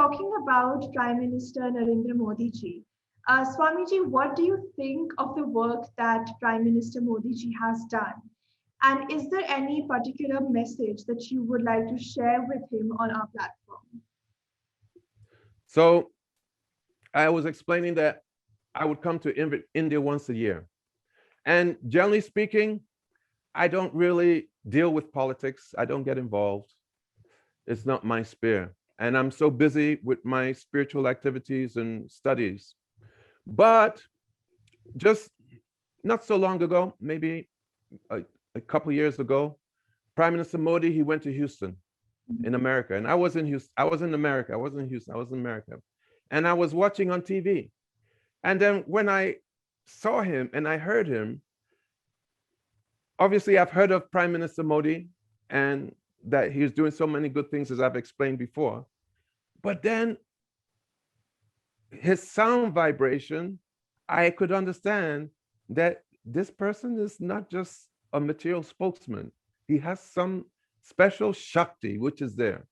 talking about Prime Minister Narendra Modi ji. Swamiji, what do you think of the work that Prime Minister Modi ji has done? And is there any particular message that you would like to share with him on our platform? So I was explaining that I would come to India once a year. And generally speaking, I don't really deal with politics. I don't get involved. It's not my sphere. And I'm so busy with my spiritual activities and studies. But just not so long ago, maybe a couple years ago, Prime Minister Modi, he went to Houston in America. And I was in Houston. I was in America. I wasn't in Houston. I was in America. And I was watching on TV. And then when I saw him and I heard him, obviously I've heard of Prime Minister Modi and that he's doing so many good things, as I've explained before. But then his sound vibration, I could understand that this person is not just a material spokesman. He has some special Shakti, which is there.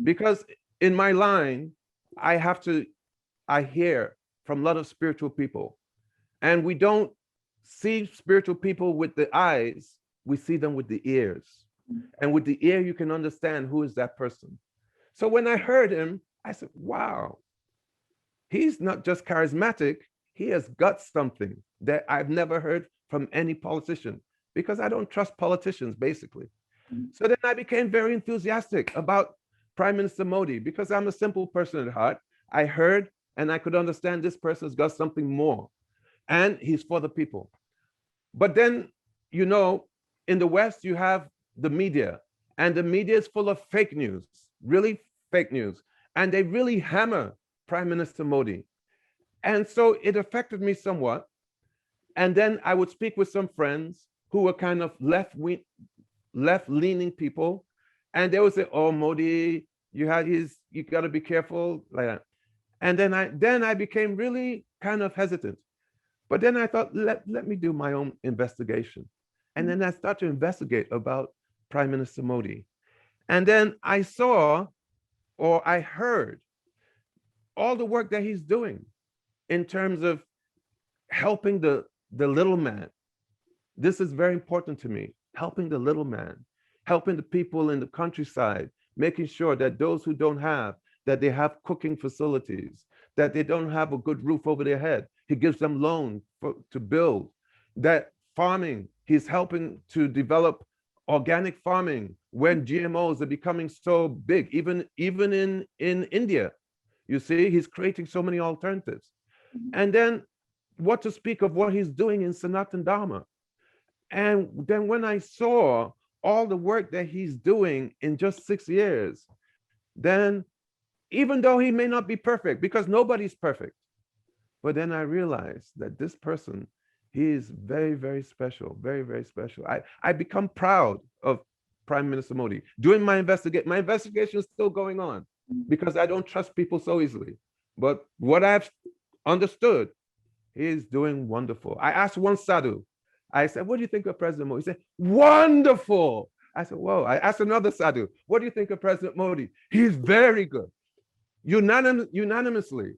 Because in my line, I hear from a lot of spiritual people. And we don't see spiritual people with the eyes, we see them with the ears. And with the ear, you can understand who is that person. So when I heard him, I said, wow, he's not just charismatic, he has got something that I've never heard from any politician, because I don't trust politicians, basically. So then I became very enthusiastic about Prime Minister Modi, because I'm a simple person at heart. I heard and I could understand this person's got something more, and he's for the people. But then, you know, in the West, you have the media, and the media is full of fake news, really fake news. And they really hammer Prime Minister Modi. And so it affected me somewhat. And then I would speak with some friends who were kind of left-leaning people. And they would say, oh, Modi, you got to be careful, like that. And then I became really kind of hesitant. But then I thought, let me do my own investigation. And then I started to investigate about Prime Minister Modi. And then I saw, or I heard, all the work that he's doing in terms of helping the little man. This is very important to me, helping the little man, helping the people in the countryside, making sure that those who don't have, that they have cooking facilities, that they don't have a good roof over their head. He gives them loans to build. That farming, he's helping to develop organic farming when GMOs are becoming so big, even in India. You see, he's creating so many alternatives. And then what to speak of what he's doing in Sanatan Dharma. And then when I saw all the work that he's doing in just 6 years, then even though he may not be perfect, because nobody's perfect, but then I realized that this person, he is very, very special, very, very special. I become proud of Prime Minister Modi. Doing my investigation is still going on because I don't trust people so easily. But what I've understood, he is doing wonderful. I asked one sadhu, I said, what do you think of President Modi? He said, wonderful. I said, whoa. I asked another sadhu, what do you think of President Modi? He's very good. Unanimously,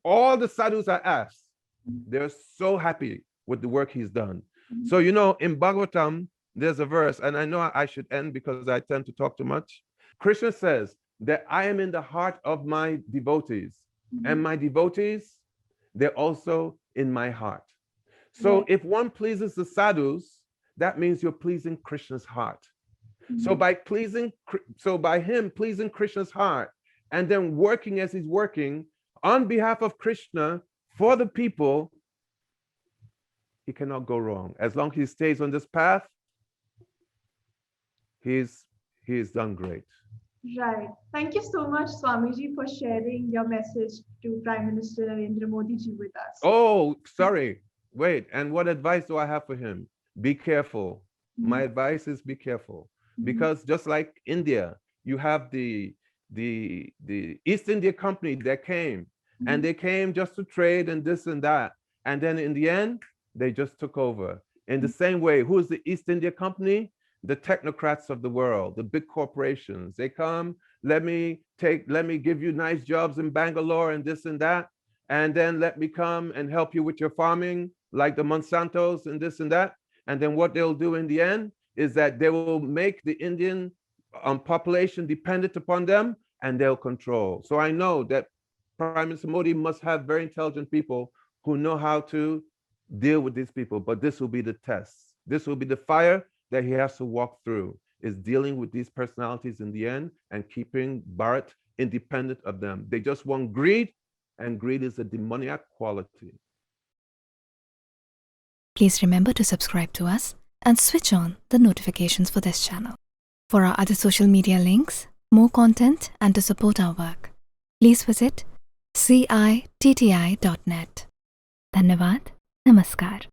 all the sadhus I asked, they're so happy with the work he's done. So, you know, in Bhagavatam, there's a verse, and I know I should end because I tend to talk too much. Krishna says that I am in the heart of my devotees, and my devotees, they're also in my heart. So if one pleases the sadhus, that means you're pleasing Krishna's heart. So by him pleasing Krishna's heart, and then working as he's working on behalf of Krishna for the people, he cannot go wrong. As long as he stays on this path, he's done great. Right. Thank you so much, Swamiji, for sharing your message to Prime Minister Narendra Modi ji with us. Oh, sorry. Wait. And what advice do I have for him? Be careful. My advice is be careful. Because just like India, you have the East India Company that came, and they came just to trade and this and that. And then in the end, they just took over. In the same way, who is the East India Company? the technocrats of the world, the big corporations. They come, let me give you nice jobs in Bangalore and this and that, and then let me come and help you with your farming, like the Monsantos and this and that. And then what they'll do in the end is that they will make the Indian population dependent upon them, and they'll control. So I know that Prime Minister Modi must have very intelligent people who know how to deal with these people, but this will be the test. This will be the fire that he has to walk through, is dealing with these personalities in the end and keeping Bharat independent of them. They just want greed, and greed is a demoniac quality. Please remember to subscribe to us and switch on the notifications for this channel. For our other social media links, more content, and to support our work, please visit citti.net. Dhanyavad. Namaskar.